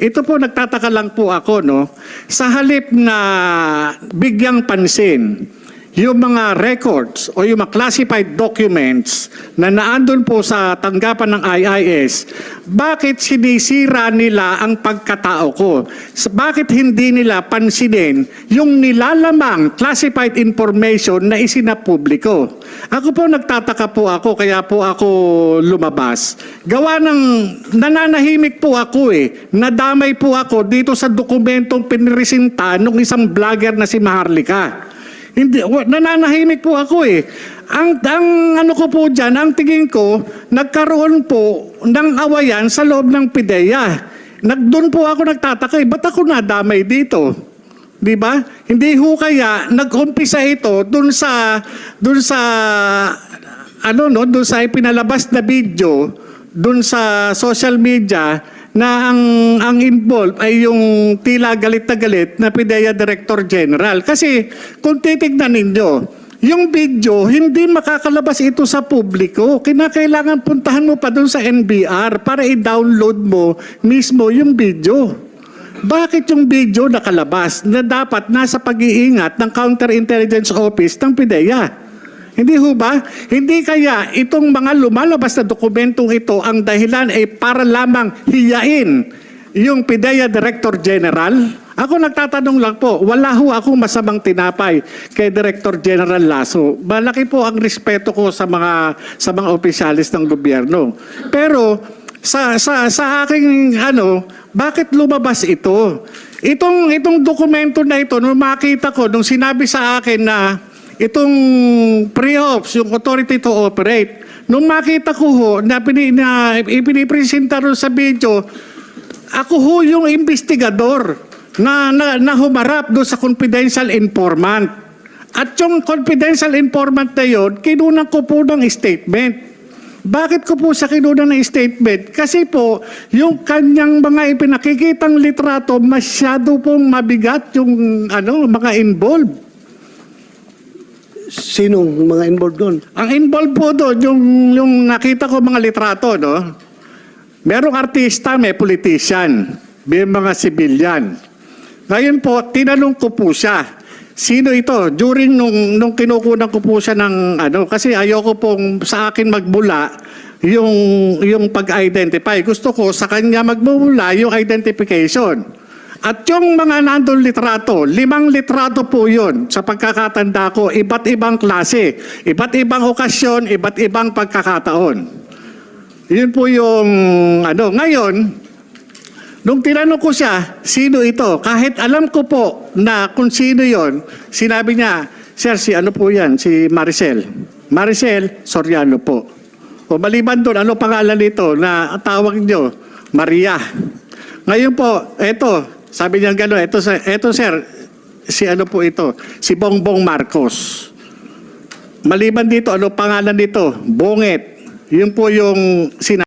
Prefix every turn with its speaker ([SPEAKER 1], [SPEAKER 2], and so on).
[SPEAKER 1] ito po nagtataka lang po ako, no? Sa halip na bigyang pansin yung mga records o yung mga classified documents na naandun po sa tanggapan ng IIS, bakit sinisira nila ang pagkatao ko? Bakit hindi nila pansinin yung nilalamang classified information na isinapubliko? Ako po nagtataka po ako, kaya po ako lumabas. Gawa ng nananahimik po ako nadamay po ako dito sa dokumentong pinresinta ng isang vlogger na si Maharlika. Hindi, nananahimik po ako Ang ano ko po dyan, ang tingin ko, nagkaroon po ng awayan sa loob ng PIDEA. Doon po ako nagtataka, ba't ako nadamay dito? Di ba? Hindi ho kaya nag-umpisa ito doon sa ipinalabas na video doon sa social media na ang involved ay yung tila galit na galit na PIDEA Director General. Kasi kung titignan ninyo, yung video, hindi makakalabas ito sa publiko. Kinakailangan puntahan mo pa doon sa NBR para i-download mo mismo yung video. Bakit yung video nakalabas na dapat nasa pag-iingat ng Counterintelligence Office ng PIDEA? Hindi ho ba? Hindi kaya itong mga lumalabas na dokumentong ito ang dahilan ay para lamang hiyain yung PIDEA Director General? Ako nagtatanong lang po, wala ho akong masamang tinapay kay Director General Lasso. Malaki po ang respeto ko sa mga opisyalis ng gobyerno. Pero sa aking bakit lumabas ito? Itong dokumento na ito, nung makita ko, nung sinabi sa akin na itong pre-ops, yung authority to operate, nung makita ko ho na ipinipresenta rin sa video, ako ho yung investigador na humarap doon sa confidential informant. At yung confidential informant na yun, kinunan ko po ng statement. Bakit ko po sa kinunan ng statement? Kasi po, yung kanyang mga ipinakikitang litrato, masyado pong mabigat yung mga involved.
[SPEAKER 2] Sinong mga involved doon?
[SPEAKER 1] Ang involved po doon, yung nakita ko mga litrato, no? Merong artista, may politician, may mga civilian. Ngayon po, tinanong ko po siya, sino ito? During nung kinukunan ko po siya ng kasi ayoko pong sa akin magbula yung pag-identify. Gusto ko sa kanya magbula yung identification. At yung mga nandun litrato, 5 litrato po yun sa pagkakatanda ko, iba't ibang klase, iba't ibang okasyon, iba't ibang pagkakataon. Yun po yung Ngayon, nung tinanong ko siya, sino ito? Kahit alam ko po na kung sino yon, sinabi niya, sir, si po yan? Si Maricel. Maricel Soriano po. O maliban doon, ano pangalan nito na tawag niyo? Maria. Ngayon po, eto, sabi niya gano'n, eto sir, si po ito? Si Bongbong Marcos. Maliban dito, ano pangalan nito? Bonget. Yun po yung